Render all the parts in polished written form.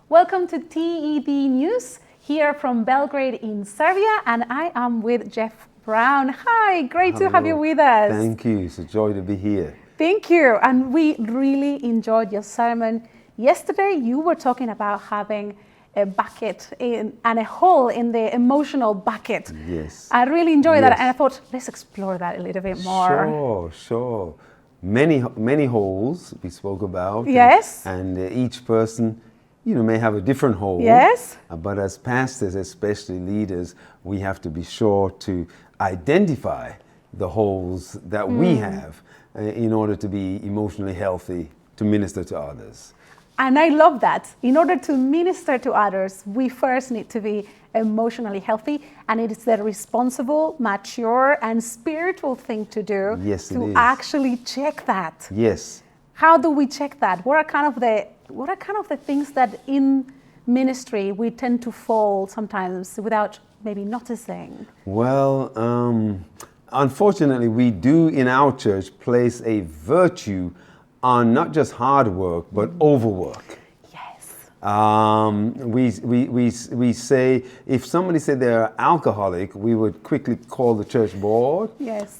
Welcome to TED News here from Belgrade in Serbia, and I am with Jeff Brown. Hi, great to have you with us. Thank you. It's a joy to be here. Thank you. And we really enjoyed your sermon. Yesterday, you were talking about having a bucket and a hole in the emotional bucket. Yes. I really enjoyed that, and I thought, let's explore that a little bit more. Sure. Many holes we spoke about. Yes. And each person, may have a different hole. Yes. But as pastors, especially leaders, we have to be sure to identify the holes that we have in order to be emotionally healthy to minister to others. And I love that. In order to minister to others, we first need to be emotionally healthy, and it is the responsible, mature, and spiritual thing to do. Yes, it to is. Actually check that. Yes. How do we check that? What are kind of the things that in ministry we tend to fall sometimes without maybe noticing? Well, unfortunately, we do in our church place a virtue on not just hard work, but overwork. Yes. We say, if somebody said they're alcoholic, we would quickly call the church board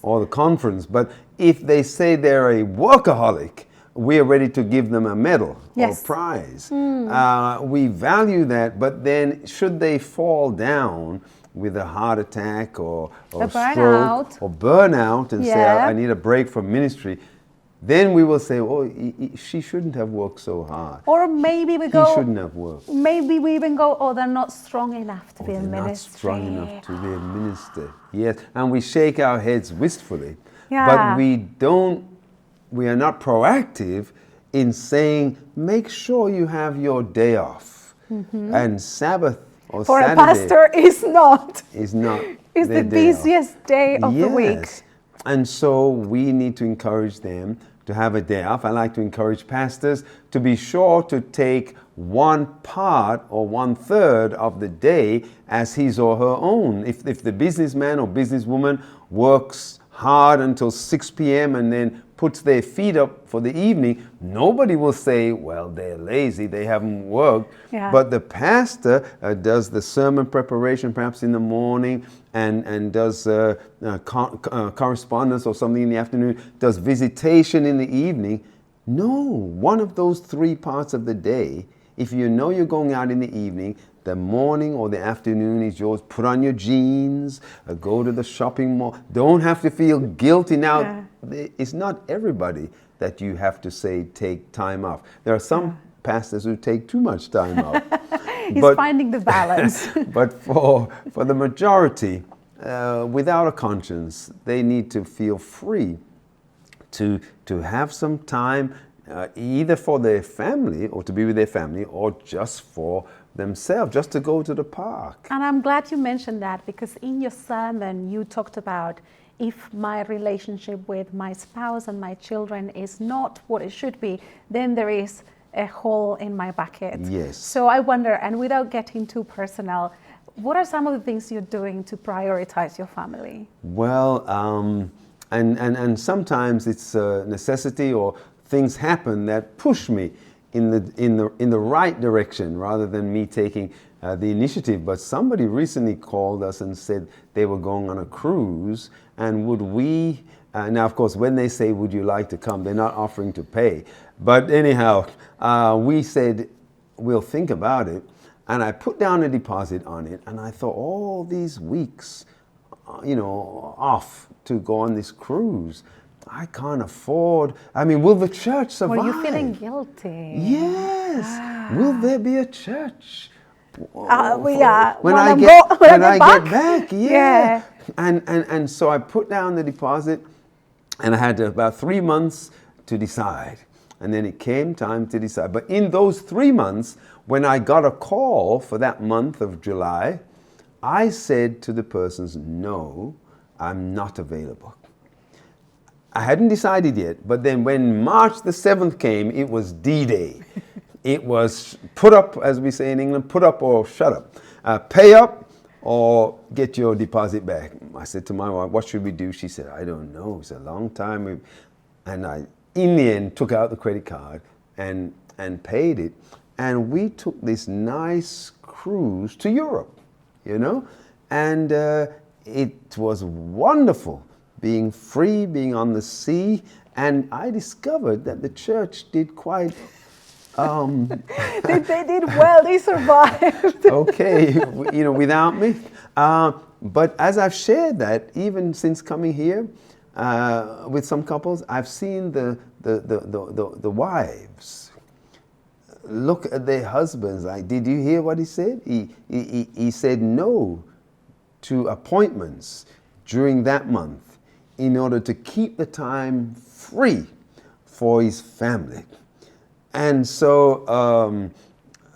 or the conference. But if they say they're a workaholic, we're ready to give them a medal or prize. We value that, but then should they fall down with a heart attack or stroke or burnout and say, I need a break from ministry, then we will say, she shouldn't have worked so hard. Or maybe he shouldn't have worked. Maybe we even go, they're not strong enough to be a minister. Not strong enough to be a minister. Yes, and we shake our heads wistfully. Yeah. But we are not proactive in saying, make sure you have your day off. And Sabbath or for Saturday a pastor is not. It's the busiest day of the week. And so we need to encourage them to have a day off. I like to encourage pastors to be sure to take one part or 1/3 of the day as his or her own. If the businessman or businesswoman works hard until 6 p.m. and then puts their feet up for the evening, nobody will say, well, they're lazy, they haven't worked. Yeah. But the pastor does the sermon preparation perhaps in the morning and does correspondence or something in the afternoon, does visitation in the evening. No, one of those 3 parts of the day, if you know you're going out in the evening, the morning or the afternoon is yours. Put on your jeans, go to the shopping mall. Don't have to feel guilty now. It's not everybody that you have to say take time off. There are some pastors who take too much time off. He's finding the balance. But for the majority, without a conscience, they need to feel free to have some time either for their family or to be with their family or just for themselves, just to go to the park. And I'm glad you mentioned that, because in your sermon you talked about, if my relationship with my spouse and my children is not what it should be, then there is a hole in my bucket. Yes. So I wonder, and without getting too personal, what are some of the things you're doing to prioritize your family? Well, and sometimes it's a necessity, or things happen that push me in the right direction rather than me taking the initiative. But somebody recently called us and said they were going on a cruise, and would we, now of course when they say would you like to come, they're not offering to pay. But anyhow, we said we'll think about it, and I put down a deposit on it, and I thought all these weeks, off to go on this cruise, I can't afford. I mean, will the church survive? Were you feeling guilty? Yes. Will there be a church? When I get back? Yeah. And so I put down the deposit, and I had about 3 months to decide. And then it came time to decide. But in those 3 months, when I got a call for that month of July, I said to the persons, no, I'm not available. I hadn't decided yet, but then when March the 7th came, it was D-Day. It was put up, as we say in England, put up or shut up. Pay up or get your deposit back. I said to my wife, what should we do? She said, I don't know. It's a long time. And I, in the end, took out the credit card and paid it. and we took this nice cruise to Europe, and it was wonderful being free, being on the sea, and I discovered that the church did quite they did well, they survived. okay, without me. But as I've shared that, even since coming here with some couples, I've seen the wives look at their husbands like, did you hear what he said? He said no to appointments during that month in order to keep the time free for his family. And so,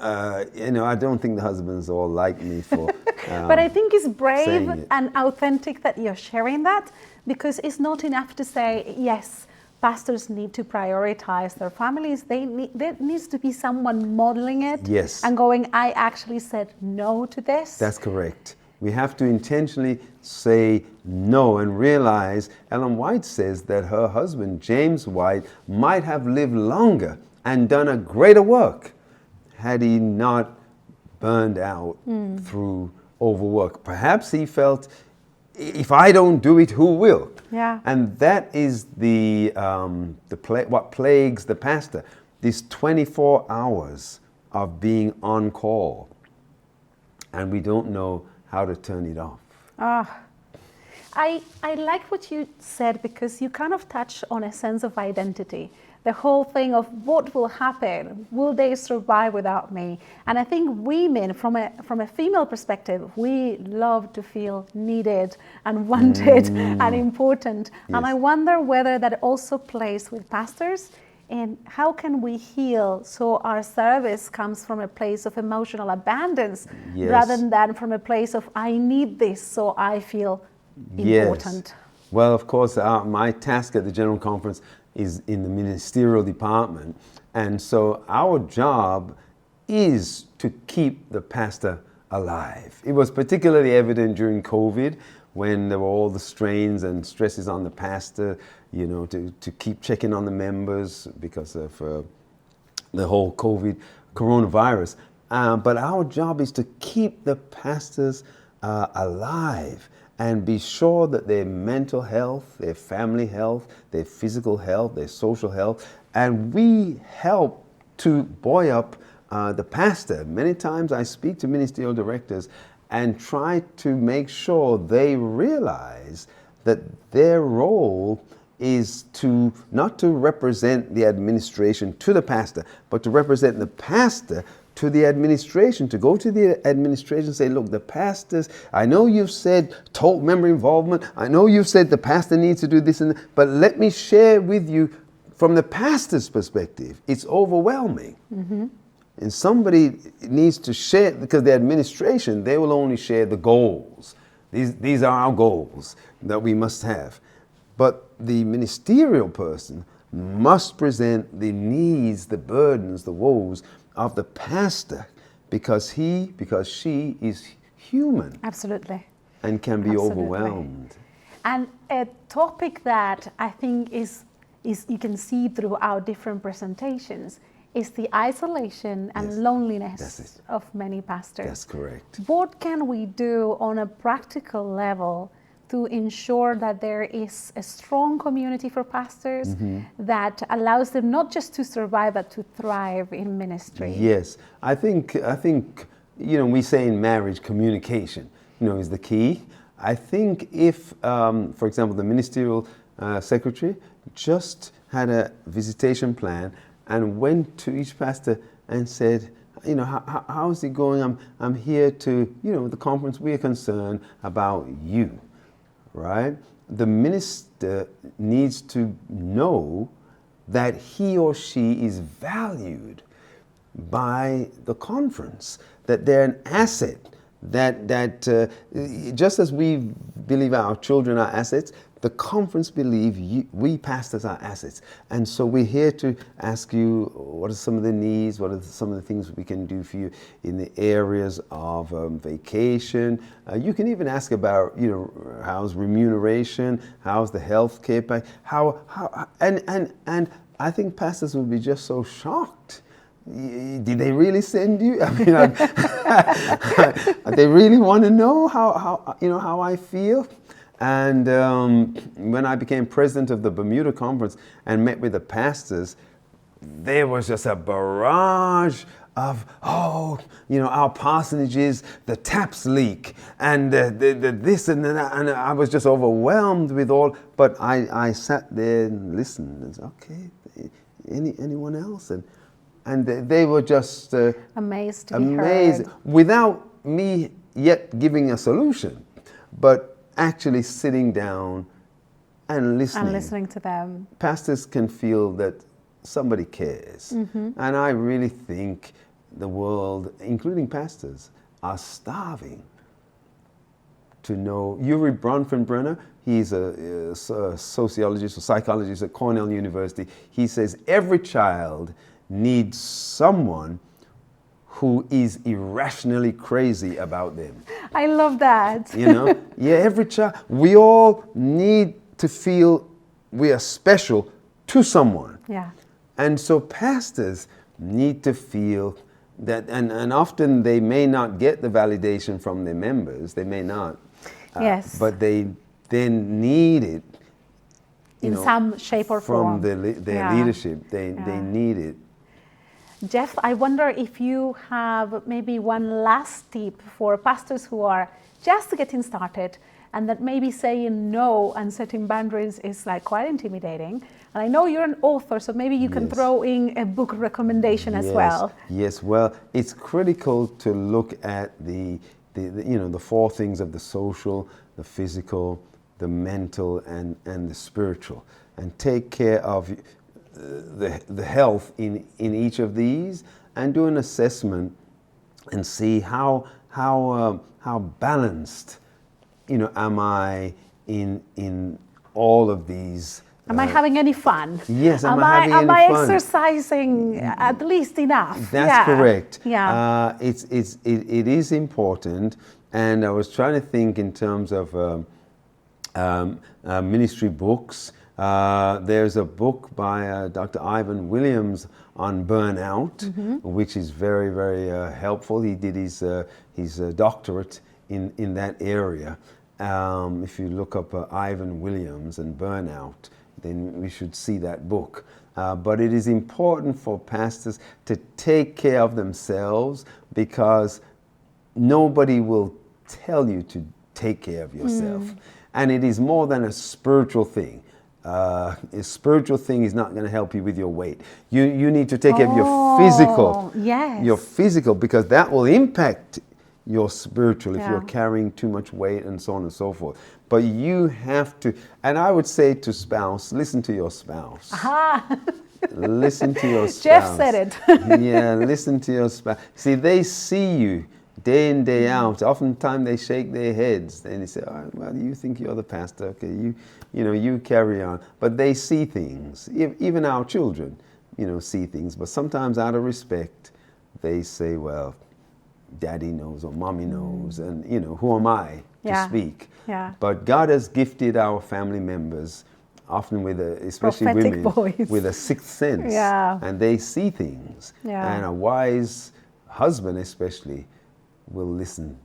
I don't think the husbands all like me for. But I think it's brave it. and authentic that you're sharing that, because it's not enough to say, yes, pastors need to prioritize their families. There needs to be someone modeling it. Yes. And going, I actually said no to this. That's correct. We have to intentionally say no and realize, Ellen White says that her husband, James White, might have lived longer and done a greater work had he not burned out through overwork. Perhaps he felt, if I don't do it, who will? Yeah. And that is what plagues the pastor, these 24 hours of being on call. And we don't know how to turn it off. I like what you said, because you kind of touch on a sense of identity. The whole thing of what will happen, will they survive without me? And I think women, from a female perspective, we love to feel needed and wanted and important. Yes. And I wonder whether that also plays with pastors, and how can we heal so our service comes from a place of emotional abundance, Yes. rather than from a place of I need this so I feel important. Yes. Well, of course, my task at the General Conference is in the ministerial department. And so our job is to keep the pastor alive. It was particularly evident during COVID, when there were all the strains and stresses on the pastor, to keep checking on the members because of the whole coronavirus. But our job is to keep the pastors alive and be sure that their mental health, their family health, their physical health, their social health, and we help to buoy up the pastor. Many times I speak to ministerial directors and try to make sure they realize that their role is to not to represent the administration to the pastor, but to represent the pastor to the administration, to go to the administration and say, look, the pastors, I know you've said total member involvement, I know you've said the pastor needs to do this and that, but let me share with you from the pastor's perspective, it's overwhelming. Mm-hmm. And somebody needs to share, because the administration, they will only share the goals. These are our goals that we must have. But the ministerial person must present the needs, the burdens, the woes of the pastor, because she is human. Absolutely. And can be Absolutely. Overwhelmed. And a topic that I think is you can see throughout different presentations is the isolation and Yes. loneliness of many pastors. That's correct. What can we do on a practical level to ensure that there is a strong community for pastors that allows them not just to survive but to thrive in ministry? Yes, I think we say in marriage, communication is the key. I think if, for example, the ministerial secretary just had a visitation plan and went to each pastor and said, how's it going? I'm here to, the conference, we are concerned about you. Right? The minister needs to know that he or she is valued by the conference, that they're an asset, that just as we believe our children are assets, the conference believe we pastors are assets. And so we're here to ask you, what are some of the needs, what are some of the things we can do for you in the areas of vacation. You can even ask about, how's remuneration, how's the health care pack, and I think pastors will be just so shocked did they really send you? I mean, they really want to know how I feel. And when I became president of the Bermuda Conference and met with the pastors, there was just a barrage of, our parsonages, the taps leak, and the this and that, and I was just overwhelmed with all. But I sat there and listened and said, okay, anyone else? And they were just amazed to be heard. Without me yet giving a solution, but actually sitting down and listening. And listening to them. Pastors can feel that somebody cares. Mm-hmm. And I really think the world, including pastors, are starving to know. Yuri Bronfenbrenner, he's a sociologist or psychologist at Cornell University. He says every child needs someone who is irrationally crazy about them. I love that. Every child. We all need to feel we are special to someone. Yeah. And so pastors need to feel that, and often they may not get the validation from their members. They may not. Yes. But they then need it. In some shape or form. From their leadership. They need it. Jeff, I wonder if you have maybe one last tip for pastors who are just getting started, and that maybe saying no and setting boundaries is like quite intimidating. And I know you're an author, so maybe you can throw in a book recommendation as well. Yes, well, it's critical to look at the four things of the social, the physical, the mental, and the spiritual, and take care of the health in each of these, and do an assessment and see how balanced am I in all of these. Am I having any fun? Yes, am I I exercising at least enough? That's correct. Yeah. It is important, and I was trying to think in terms of ministry books. There's a book by Dr. Ivan Williams on burnout, which is very, very helpful. He did his doctorate in that area. If you look up Ivan Williams and burnout, then we should see that book. But it is important for pastors to take care of themselves, because nobody will tell you to take care of yourself. And it is more than a spiritual thing. A spiritual thing is not going to help you with your weight. You need to take care of your physical. Yes. Your physical, because that will impact your spiritual if you're carrying too much weight and so on and so forth. But you have to, and I would say to spouse, listen to your spouse. Aha. Listen to your spouse. Jeff said it. Yeah, listen to your spouse. See, they see you day in, day out. Oftentimes they shake their heads and they say, "All right, well, you think you're the pastor, okay, you carry on." But they see things. Even our children, see things. But sometimes out of respect, they say, "Well, Daddy knows or Mommy knows, and who am I to speak?" Yeah. But God has gifted our family members, often with especially prophetic women, voice, with a sixth sense, and they see things. And a wise husband, especially, will listen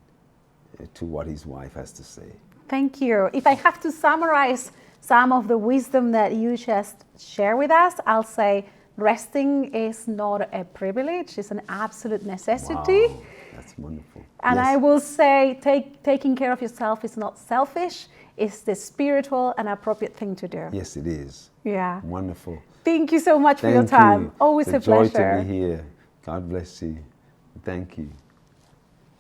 to what his wife has to say. Thank you. If I have to summarize some of the wisdom that you just share with us, I'll say resting is not a privilege; it's an absolute necessity. Wow. That's wonderful. And I will say taking care of yourself is not selfish. It's the spiritual and appropriate thing to do. Yes, it is. Yeah. Wonderful. Thank you so much for your time. Always a pleasure. It's a joy to be here. God bless you. Thank you.